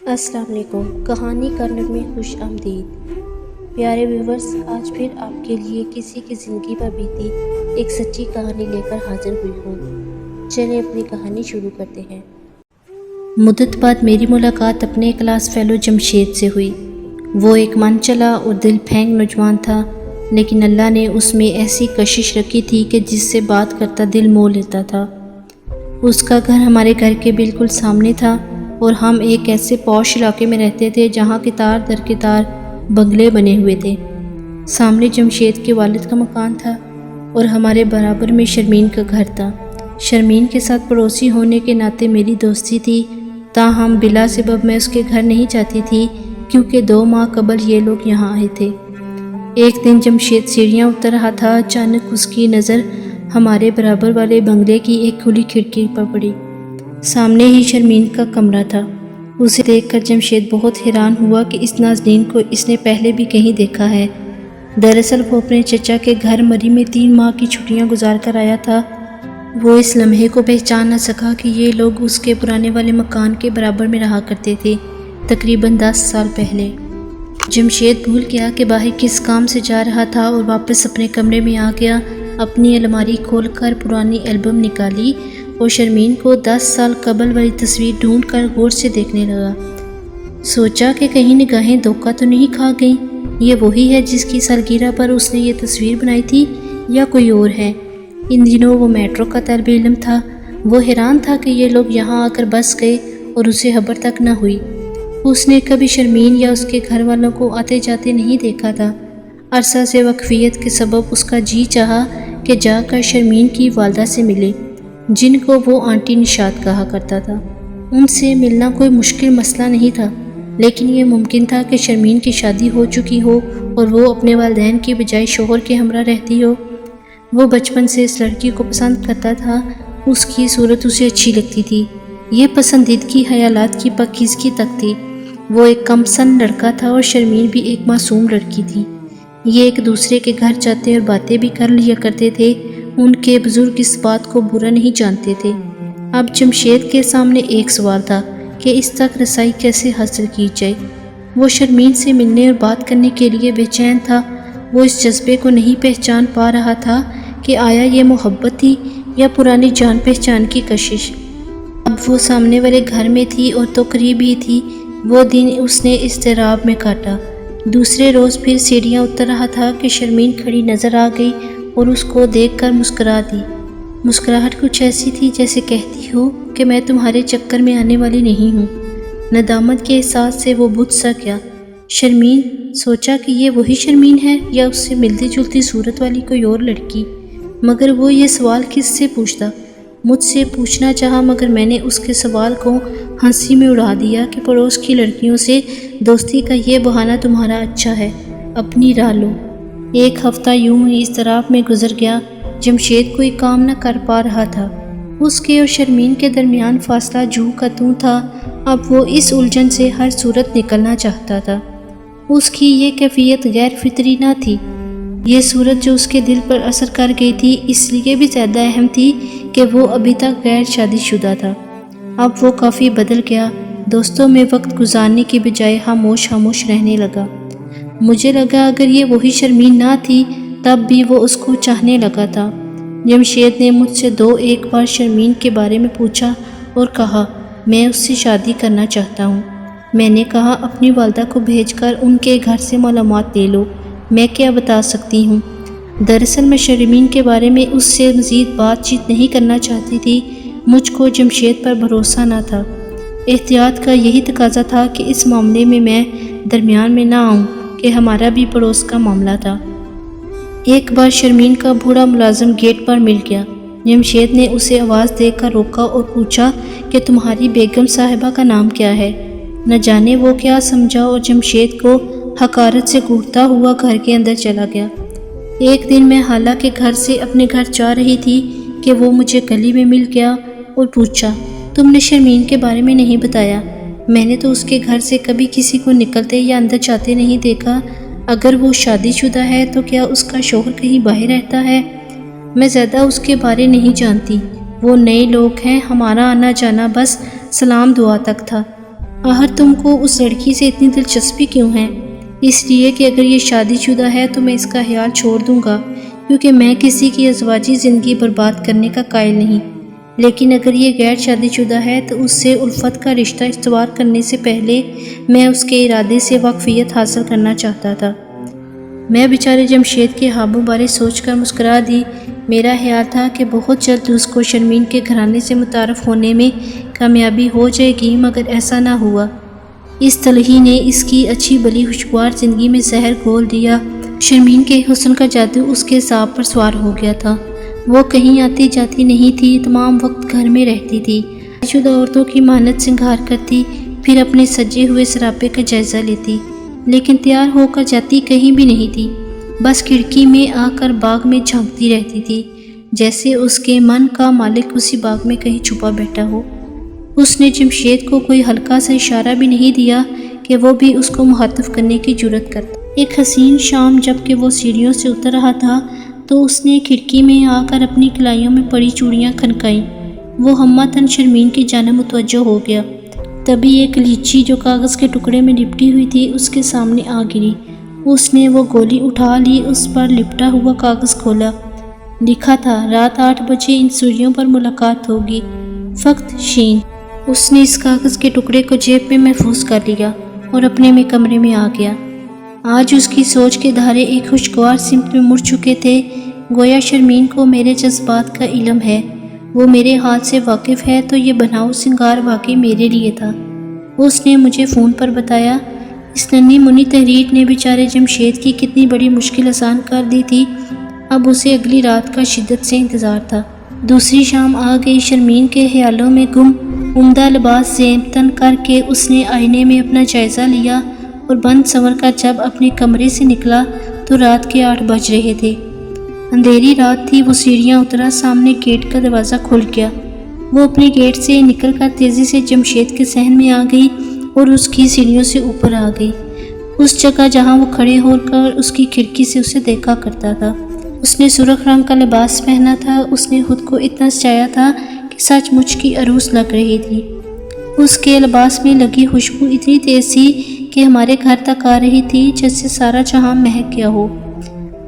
السلام علیکم۔ کہانی کارنر میں خوش آمدید۔ پیارے ویورز، آج پھر آپ کے لیے کسی کی زندگی پر بیتی ایک سچی کہانی لے کر حاضر ہوئی ہوں۔ چلیں اپنی کہانی شروع کرتے ہیں۔ مدت بعد میری ملاقات اپنے کلاس فیلو جمشید سے ہوئی۔ وہ ایک من چلا اور دل پھینگ نوجوان تھا، لیکن اللہ نے اس میں ایسی کشش رکھی تھی کہ جس سے بات کرتا دل مو لیتا تھا۔ اس کا گھر ہمارے گھر کے بالکل سامنے تھا اور ہم ایک ایسے پوش علاقے میں رہتے تھے جہاں قطار در قطار بنگلے بنے ہوئے تھے۔ سامنے جمشید کے والد کا مکان تھا اور ہمارے برابر میں شرمین کا گھر تھا۔ شرمین کے ساتھ پڑوسی ہونے کے ناطے میری دوستی تھی، تاہم بلا سبب میں اس کے گھر نہیں جاتی تھی کیونکہ 2 ماہ قبل یہ لوگ یہاں آئے تھے۔ ایک دن جمشید سیڑھیاں اتر رہا تھا، اچانک اس کی نظر ہمارے برابر والے بنگلے کی ایک کھلی کھڑکی پر پڑی۔ سامنے ہی شرمین کا کمرہ تھا۔ اسے دیکھ کر جمشید بہت حیران ہوا کہ اس نازنین کو اس نے پہلے بھی کہیں دیکھا ہے۔ دراصل وہ اپنے چچا کے گھر مری میں 3 ماہ کی چھٹیاں گزار کر آیا تھا۔ وہ اس لمحے کو پہچان نہ سکا کہ یہ لوگ اس کے پرانے والے مکان کے برابر میں رہا کرتے تھے، تقریباً 10 سال پہلے۔ جمشید بھول گیا کہ باہر کس کام سے جا رہا تھا اور واپس اپنے کمرے میں آ گیا۔ اپنی الماری کھول کر پرانی البم نکالی اور شرمین کو 10 سال قبل والی تصویر ڈھونڈ کر غور سے دیکھنے لگا۔ سوچا کہ کہیں نگاہیں دھوکہ تو نہیں کھا گئیں، یہ وہی ہے جس کی سالگرہ پر اس نے یہ تصویر بنائی تھی یا کوئی اور ہے۔ ان دنوں وہ میٹرو کا طالب علم تھا۔ وہ حیران تھا کہ یہ لوگ یہاں آ کر بس گئے اور اسے خبر تک نہ ہوئی۔ اس نے کبھی شرمین یا اس کے گھر والوں کو آتے جاتے نہیں دیکھا تھا۔ عرصہ سے وقفیت کے سبب اس کا جی چاہا کہ جا کر شرمین کی والدہ سے ملے، جن کو وہ آنٹی نشاط کہا کرتا تھا۔ ان سے ملنا کوئی مشکل مسئلہ نہیں تھا، لیکن یہ ممکن تھا کہ شرمین کی شادی ہو چکی ہو اور وہ اپنے والدین کی بجائے شوہر کے ہمراہ رہتی ہو۔ وہ بچپن سے اس لڑکی کو پسند کرتا تھا، اس کی صورت اسے اچھی لگتی تھی۔ یہ پسندیدگی خیالات کی پاکیزگی تک تھی۔ وہ ایک کم سن لڑکا تھا اور شرمین بھی ایک معصوم لڑکی تھی۔ یہ ایک دوسرے کے گھر جاتے اور باتیں بھی کر لیا کرتے تھے۔ ان کے بزرگ اس بات کو برا نہیں جانتے تھے۔ اب جمشید کے سامنے ایک سوال تھا کہ اس تک رسائی کیسے حاصل کی جائے۔ وہ شرمین سے ملنے اور بات کرنے کے لیے بے چین تھا۔ وہ اس جذبے کو نہیں پہچان پا رہا تھا کہ آیا یہ محبت تھی یا پرانی جان پہچان کی کشش۔ اب وہ سامنے والے گھر میں تھی اور تو قریب ہی تھی۔ وہ دن اس نے اضطراب میں کاٹا۔ دوسرے روز پھر سیڑھیاں اتر رہا تھا کہ شرمین کھڑی نظر آ گئی اور اس کو دیکھ کر مسکرا دی۔ مسکراہٹ کچھ ایسی تھی جیسے کہتی ہو کہ میں تمہارے چکر میں آنے والی نہیں ہوں۔ ندامت کے احساس سے وہ بجھ سا گیا۔ شرمین، سوچا کہ یہ وہی شرمین ہے یا اس سے ملتی جلتی صورت والی کوئی اور لڑکی، مگر وہ یہ سوال کس سے پوچھتا؟ مجھ سے پوچھنا چاہا، مگر میں نے اس کے سوال کو ہنسی میں اڑا دیا کہ پڑوس کی لڑکیوں سے دوستی کا یہ بہانہ تمہارا اچھا ہے، اپنی راہ لو۔ 1 ہفتہ یوں ہی اضطراب میں گزر گیا۔ جمشید کوئی کام نہ کر پا رہا تھا۔ اس کے اور شرمین کے درمیان فاصلہ جوں کا توں تھا۔ اب وہ اس الجھن سے ہر صورت نکلنا چاہتا تھا۔ اس کی یہ کیفیت غیر فطری نہ تھی۔ یہ صورت جو اس کے دل پر اثر کر گئی تھی اس لیے بھی زیادہ اہم تھی کہ وہ ابھی تک غیر شادی شدہ تھا۔ اب وہ کافی بدل گیا۔ دوستوں میں وقت گزارنے کی بجائے خاموش رہنے لگا۔ مجھے لگا اگر یہ وہی شرمین نہ تھی تب بھی وہ اس کو چاہنے لگا تھا۔ جمشید نے مجھ سے 2-1 بار شرمین کے بارے میں پوچھا اور کہا میں اس سے شادی کرنا چاہتا ہوں۔ میں نے کہا اپنی والدہ کو بھیج کر ان کے گھر سے معلومات لے لو، میں کیا بتا سکتی ہوں۔ دراصل میں شرمین کے بارے میں اس سے مزید بات چیت نہیں کرنا چاہتی تھی۔ مجھ کو جمشید پر بھروسہ نہ تھا۔ احتیاط کا یہی تقاضا تھا کہ اس معاملے میں درمیان میں نہ آؤں کہ ہمارا بھی پڑوس کا معاملہ تھا۔ ایک بار شرمین کا بوڑھا ملازم گیٹ پر مل گیا۔ جمشید نے اسے آواز دے کر روکا اور پوچھا کہ تمہاری بیگم صاحبہ کا نام کیا ہے؟ نہ جانے وہ کیا سمجھا اور جمشید کو حقارت سے گھورتا ہوا گھر کے اندر چلا گیا۔ ایک دن میں حالہ کے گھر سے اپنے گھر جا رہی تھی کہ وہ مجھے گلی میں مل گیا اور پوچھا تم نے شرمین کے بارے میں نہیں بتایا؟ میں نے تو اس کے گھر سے کبھی کسی کو نکلتے یا اندر جاتے نہیں دیکھا۔ اگر وہ شادی شدہ ہے تو کیا اس کا شوہر کہیں باہر رہتا ہے؟ میں زیادہ اس کے بارے نہیں جانتی۔ وہ نئے لوگ ہیں، ہمارا آنا جانا بس سلام دعا تک تھا۔ آخر تم کو اس لڑکی سے اتنی دلچسپی کیوں ہے؟ اس لیے کہ اگر یہ شادی شدہ ہے تو میں اس کا خیال چھوڑ دوں گا، کیونکہ میں کسی کی ازواجی زندگی برباد کرنے کا قائل نہیں۔ لیکن اگر یہ غیر شادی شدہ ہے تو اس سے الفت کا رشتہ استوار کرنے سے پہلے میں اس کے ارادے سے واقفیت حاصل کرنا چاہتا تھا۔ میں بیچارے جمشید کے خوابوں بارے سوچ کر مسکرا دی۔ میرا خیال تھا کہ بہت جلد اس کو شرمین کے گھرانے سے متعارف ہونے میں کامیابی ہو جائے گی، مگر ایسا نہ ہوا۔ اس تلخی نے اس کی اچھی بلی خوشگوار زندگی میں زہر گھول دیا۔ شرمین کے حسن کا جادو اس کے اعصاب پر سوار ہو گیا تھا۔ وہ کہیں آتی جاتی نہیں تھی، تمام وقت گھر میں رہتی تھی، شدہ عورتوں کی مانت سنگھار کرتی، پھر اپنے سجے ہوئے سراپے کا جائزہ لیتی، لیکن تیار ہو کر جاتی کہیں بھی نہیں تھی، بس کھڑکی میں آ کر باغ میں جھانکتی رہتی تھی، جیسے اس کے من کا مالک اسی باغ میں کہیں چھپا بیٹھا ہو۔ اس نے جمشید کو کوئی ہلکا سا اشارہ بھی نہیں دیا کہ وہ بھی اس کو مخاطب کرنے کی جرأت کرتا۔ ایک حسین شام جب کہ وہ سیڑھیوں سے اتر رہا تھا تو اس نے کھڑکی میں آ کر اپنی کلائیوں میں پڑی چوڑیاں کھنکائیں۔ وہ ہمتاً شرمین کی جانب متوجہ ہو گیا۔ تبھی ایک لیچی جو کاغذ کے ٹکڑے میں لپٹی ہوئی تھی اس کے سامنے آ گری۔ اس نے وہ گولی اٹھا لی، اس پر لپٹا ہوا کاغذ کھولا۔ لکھا تھا، رات 8 بجے ان سیڑھیوں پر ملاقات ہوگی، فقط شین۔ اس نے اس کاغذ کے ٹکڑے کو جیب میں محفوظ کر لیا اور اپنے میں کمرے میں آ گیا۔ آج اس کی سوچ کے دھارے ایک خوشگوار سمت میں مڑ چکے تھے، گویا شرمین کو میرے جذبات کا علم ہے، وہ میرے حال سے واقف ہے، تو یہ بناؤ سنگار واقعی میرے لیے تھا۔ اس نے مجھے فون پر بتایا۔ اس ننھی منی تحریر نے بیچارے جمشید کی کتنی بڑی مشکل آسان کر دی تھی۔ اب اسے اگلی رات کا شدت سے انتظار تھا۔ دوسری شام آ گئی۔ شرمین کے خیالوں میں گم عمدہ لباس زین تن کر کے اس نے آئینے میں اپنا جائزہ لیا اور بند سنور کر جب اپنے کمرے سے نکلا تو رات کے 8 بج رہے تھے۔ اندھیری رات تھی۔ وہ سیڑھیاں اترا، سامنے گیٹ کا دروازہ کھل گیا۔ وہ اپنے گیٹ سے نکل کر تیزی سے جمشید کے صحن میں آ گئی اور اس کی سیڑھیوں سے اوپر آ گئی، اس جگہ جہاں وہ کھڑے ہو کر اس کی کھڑکی سے اسے دیکھا کرتا تھا۔ اس نے سرخ رنگ کا لباس پہنا تھا۔ اس نے خود کو اتنا سجایا تھا کہ سچ مچ کی عروس لگ رہی تھی۔ اس کے لباس میں لگی خوشبو اتنی تیز تھی کہ ہمارے گھر تک آ رہی تھی، جیسے سارا جہاں مہک گیا ہو۔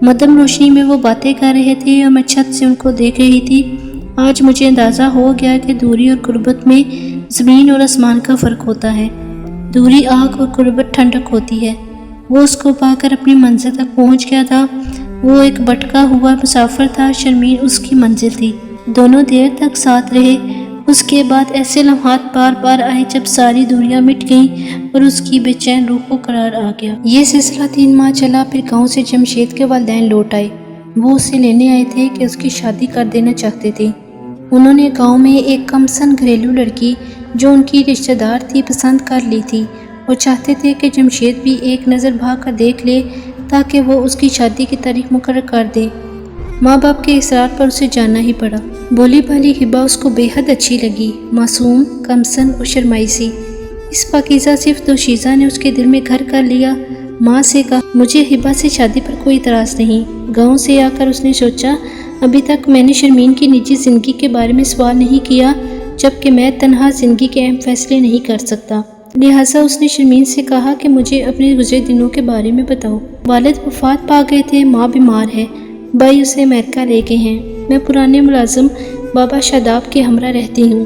مدھم روشنی میں وہ باتیں کر رہے تھے اور میں چھت سے ان کو دیکھ رہی تھی۔ آج مجھے اندازہ ہو گیا کہ دوری اور قربت میں زمین اور آسمان کا فرق ہوتا ہے۔ دوری آگ اور قربت ٹھنڈک ہوتی ہے۔ وہ اس کو پا کر اپنی منزل تک پہنچ گیا تھا۔ وہ ایک بھٹکا ہوا مسافر تھا، شرمین اس کی منزل تھی۔ دونوں دیر تک ساتھ رہے۔ اس کے بعد ایسے لمحات بار بار آئے جب ساری دوریاں مٹ گئیں اور اس کی بے چین روح کو قرار آ گیا۔ یہ سلسلہ 3 ماہ چلا، پھر گاؤں سے جمشید کے والدین لوٹ آئے۔ وہ اسے لینے آئے تھے کہ اس کی شادی کر دینا چاہتے تھے۔ انہوں نے گاؤں میں ایک کم سن گھریلو لڑکی جو ان کی رشتہ دار تھی پسند کر لی تھی اور چاہتے تھے کہ جمشید بھی ایک نظر بھا کر دیکھ لے تاکہ وہ اس کی شادی کی تاریخ مقرر کر دے۔ ماں باپ کے اصرار پر اسے جانا ہی پڑا۔ بولی بھالی ہبا اس کو بے حد اچھی لگی، معصوم، کمسن اور شرمائی سی۔ اس پاکیزہ صرف دوشیزہ نے اس کے دل میں گھر کر لیا۔ ماں سے کہا، مجھے ہبا سے شادی پر کوئی اعتراض نہیں۔ گاؤں سے آ کر اس نے سوچا، ابھی تک میں نے شرمین کی نجی زندگی کے بارے میں سوال نہیں کیا، جبکہ میں تنہا زندگی کے اہم فیصلے نہیں کر سکتا۔ لہٰذا اس نے شرمین سے کہا کہ مجھے اپنے گزرے دنوں کے بارے میں بتاؤ۔ والد وفات پا گئے تھے، ماں بیمار ہے، بھائی اسے امریکہ لے گئے ہیں۔ میں پرانے ملازم بابا شاداب کے ہمراہ رہتی ہوں۔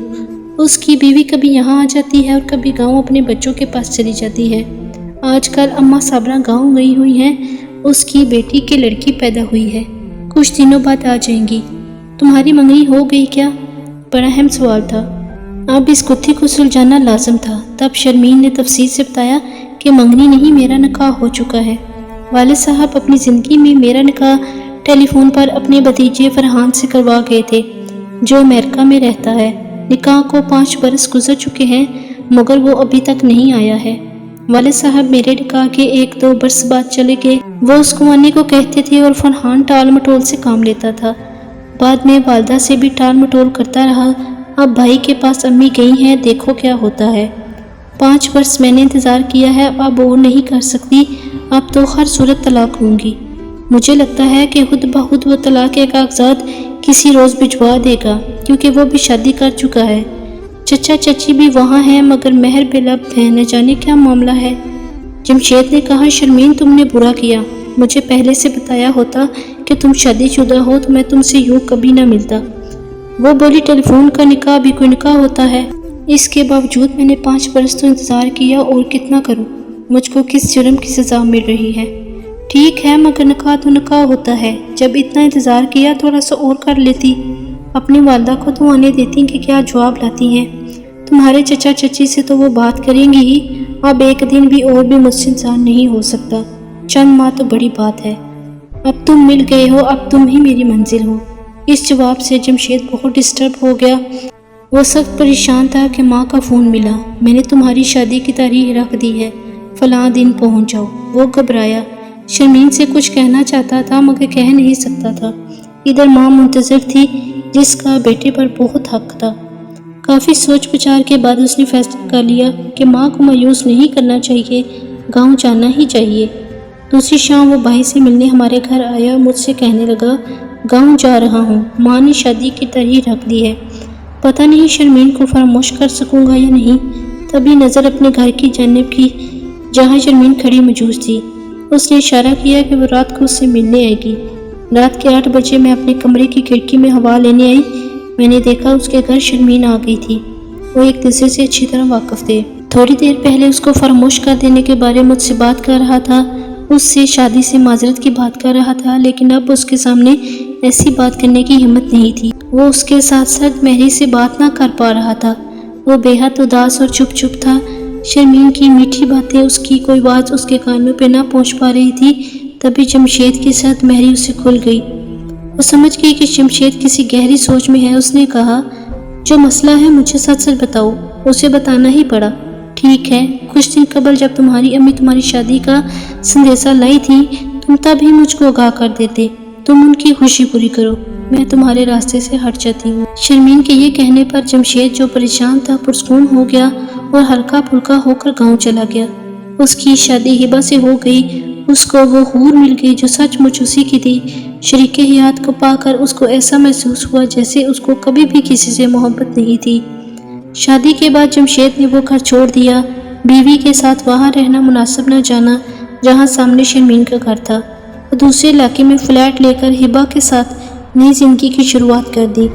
اس کی بیوی کبھی یہاں آ جاتی ہے اور کبھی گاؤں اپنے بچوں کے پاس چلی جاتی ہے۔ آج کل اماں صابرہ گاؤں گئی ہوئی ہیں، اس کی بیٹی کی لڑکی پیدا ہوئی ہے، کچھ دنوں بعد آ جائیں گی۔ تمہاری منگنی ہو گئی کیا؟ بڑا اہم سوال تھا۔ اب اس گتھی کو سلجھانا لازم تھا۔ تب شرمین نے تفصیل سے بتایا کہ منگنی نہیں، میرا نکاح ہو چکا ہے۔ والد صاحب اپنی زندگی میں میرا نکاح ٹیلی فون پر اپنے بھتیجے فرحان سے کروا گئے تھے جو امریکہ میں رہتا ہے۔ نکاح کو 5 برس گزر چکے ہیں مگر وہ ابھی تک نہیں آیا ہے۔ والد صاحب میرے نکاح کے 1-2 برس بعد چلے گئے۔ وہ اس کو آنے کو کہتے تھے اور فرحان ٹال مٹول سے کام لیتا تھا۔ بعد میں والدہ سے بھی ٹال مٹول کرتا رہا۔ اب بھائی کے پاس امی گئی ہیں، دیکھو کیا ہوتا ہے۔ 5 برس میں نے انتظار کیا ہے، اب اور نہیں کر سکتی، اب تو ہر صورت طلاق لوں گی۔ مجھے لگتا ہے کہ خود بخود وہ طلاق کے کاغذات کسی روز بھجوا دے گا، کیونکہ وہ بھی شادی کر چکا ہے۔ چچا چچی بھی وہاں ہیں مگر مہر بے لب ہیں، نہ جانے کیا معاملہ ہے۔ جمشید نے کہا شرمین تم نے برا کیا، مجھے پہلے سے بتایا ہوتا کہ تم شادی شدہ ہو تو میں تم سے یوں کبھی نہ ملتا۔ وہ بولی ٹیلی فون کا نکاح بھی کوئی نکاح ہوتا ہے، اس کے باوجود میں نے 5 برس تو انتظار کیا، اور کتنا کروں، مجھ کو کس جرم کی سزا مل رہی ہے۔ ٹھیک ہے مگر نکاح تو نکاح ہوتا ہے، جب اتنا انتظار کیا تھوڑا سا اور کر لیتی، اپنی والدہ کو تو آنے دیتی کہ کیا جواب لاتی ہیں۔ تمہارے چچا چچی سے تو وہ بات کریں گی ہی، اب ایک دن بھی اور بھی مجھ سے انتظار نہیں ہو سکتا، چند ماہ تو بڑی بات ہے۔ اب تم مل گئے ہو، اب تم ہی میری منزل ہو۔ اس جواب سے جمشید بہت ڈسٹرب ہو گیا، وہ سخت پریشان تھا کہ ماں کا فون ملا، میں نے تمہاری شادی کی تاریخ رکھ دی ہے، فلاں دن پہنچ جاؤ۔ وہ گھبرایا، شرمین سے کچھ کہنا چاہتا تھا مگر کہہ نہیں سکتا تھا۔ ادھر ماں منتظر تھی جس کا بیٹے پر بہت حق تھا۔ کافی سوچ بچار کے بعد اس نے فیصلہ کر لیا کہ ماں کو مایوس نہیں کرنا چاہیے، گاؤں جانا ہی چاہیے۔ دوسری شام وہ بھائی سے ملنے ہمارے گھر آیا، مجھ سے کہنے لگا گاؤں جا رہا ہوں، ماں نے شادی کی تاریخ رکھ دی ہے، پتہ نہیں شرمین کو فراموش کر سکوں گا یا نہیں۔ تبھی نظر اپنے گھر کی جانب کی جہاں شرمین کھڑی موجود تھی، اس نے اشارہ کیا کہ وہ رات کو اس سے ملنے آئے گی۔ رات کے 8 بجے میں اپنے کمرے کی کھڑکی میں ہوا لینے آئی، میں نے دیکھا اس کے گھر شرمین آ گئی تھی۔ وہ ایک دوسرے سے اچھی طرح واقف تھے، تھوڑی دیر پہلے اس کو فراموش کر دینے کے بارے مجھ سے بات کر رہا تھا، اس سے شادی سے معذرت کی بات کر رہا تھا، لیکن اب اس کے سامنے ایسی بات کرنے کی ہمت نہیں تھی۔ وہ اس کے ساتھ سرد مہری سے بات نہ کر پا رہا تھا، وہ بے حد اداس اور چپ چپ تھا۔ شرمین کی میٹھی باتیں، اس کی کوئی بات اس کے کانوں پہ نہ پہنچ پا رہی تھی۔ تبھی جمشید کی سرد مہری اسے کھل گئی، وہ سمجھ گئی کہ جمشید کسی گہری سوچ میں ہے۔ اس نے کہا جو مسئلہ ہے مجھے سچ سچ بتاؤ۔ اسے بتانا ہی پڑا۔ ٹھیک ہے، کچھ دن قبل جب تمہاری امی تمہاری شادی کا سندیسہ لائی تھی، تم تب ہی مجھ کو آگاہ کر دیتے، تم ان کی خوشی پوری کرو، میں تمہارے راستے سے ہٹ جاتی ہوں۔ شرمین کے یہ کہنے پر جمشید جو پریشان تھا پرسکون ہو گیا اور ہلکا پھلکا ہو کر گاؤں چلا گیا۔ اس کی شادی ہبہ سے ہو گئی، اس کو وہ حور مل گئی جو سچ مچ اسی کی تھی۔ شریک حیات کو پا کر اس کو ایسا محسوس ہوا جیسے اس کو کبھی بھی کسی سے محبت نہیں تھی۔ شادی کے بعد جمشید نے وہ گھر چھوڑ دیا، بیوی کے ساتھ وہاں رہنا مناسب نہ جانا جہاں سامنے شرمین کا گھر تھا۔ وہ دوسرے علاقے میں فلیٹ لے کر ہبہ کے ساتھ نئی زندگی کی شروعات کر دی۔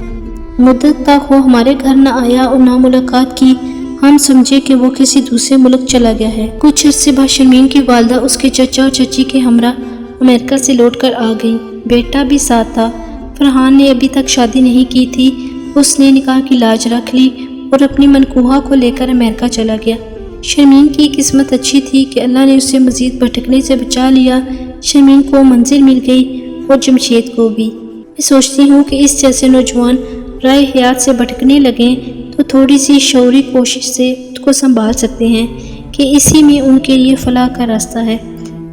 مدت تک وہ ہمارے گھر نہ آیا اور نہ ملاقات کی، ہم سمجھے کہ وہ کسی دوسرے ملک چلا گیا ہے۔ کچھ عرصے بعد شرمین کی والدہ اس کے چچا اور چچی کے ہمراہ امریکہ سے لوٹ کر آ گئی، بیٹا بھی ساتھ تھا۔ فرحان نے ابھی تک شادی نہیں کی تھی، اس نے نکاح کی لاج رکھ لی اور اپنی منکوحہ کو لے کر امریکہ چلا گیا۔ شرمین کی قسمت اچھی تھی کہ اللہ نے اسے مزید بھٹکنے سے بچا لیا، شرمین کو منزل مل گئی اور جمشید کو بھی۔ میں سوچتی ہوں کہ اس جیسے نوجوان رائے حیات سے بھٹکنے لگیں تو تھوڑی سی شعوری کوشش سے خود کو سنبھال سکتے ہیں کہ اسی میں ان کے لیے فلاح کا راستہ ہے۔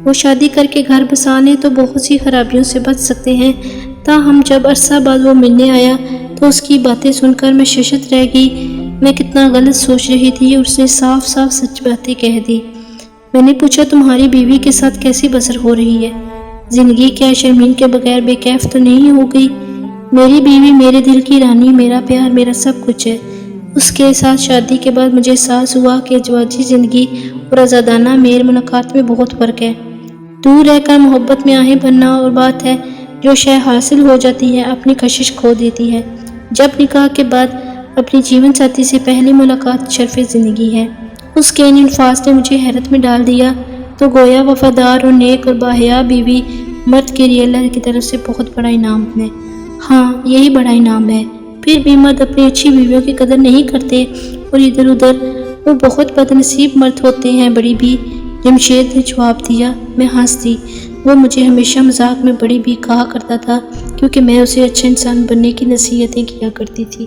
وہ شادی کر کے گھر بسا لیں تو بہت سی خرابیوں سے بچ سکتے ہیں۔ تاہم جب عرصہ بعد وہ ملنے آیا تو اس کی باتیں سن کر میں ششت رہ گئی، میں کتنا غلط سوچ رہی تھی اور اس نے صاف صاف سچ باتیں کہہ دی۔ میں نے پوچھا تمہاری بیوی کے ساتھ کیسی بسر ہو رہی ہے؟ زندگی کیا شرمین کے بغیر بے کیف تو نہیں ہو گئی؟ میری بیوی میرے دل کی رانی، میرا پیار، میرا سب کچھ ہے۔ اس کے ساتھ شادی کے بعد مجھے احساس ہوا کہ ازدواجی زندگی اور آزادانہ میل ملاقات میں بہت فرق ہے۔ دور رہ کر محبت میں آہیں بھرنا اور بات ہے، جو شے حاصل ہو جاتی ہے اپنی کشش کھو دیتی ہے۔ جب نکاح کے بعد اپنی جیون ساتھی سے پہلی ملاقات شرف زندگی ہے۔ اس کے ان الفاظ نے مجھے حیرت میں ڈال دیا، تو گویا وفادار اور نیک اور باحیا بیوی مرد کے لیے اللہ کی طرف سے بہت بڑا انعام ہے۔ ہاں، یہی بڑا انعام ہے۔ پھر بھی مرد اپنی اچھی بیویوں کی قدر نہیں کرتے اور ادھر ادھر، وہ بہت بد نصیب مرد ہوتے ہیں بڑی بھی۔ جمشید نے جواب دیا۔ میں ہنس دی، وہ مجھے ہمیشہ مذاق میں بڑی بھی کہا کرتا تھا کیونکہ میں اسے اچھا انسان بننے کی نصیحتیں کیا کرتی تھی۔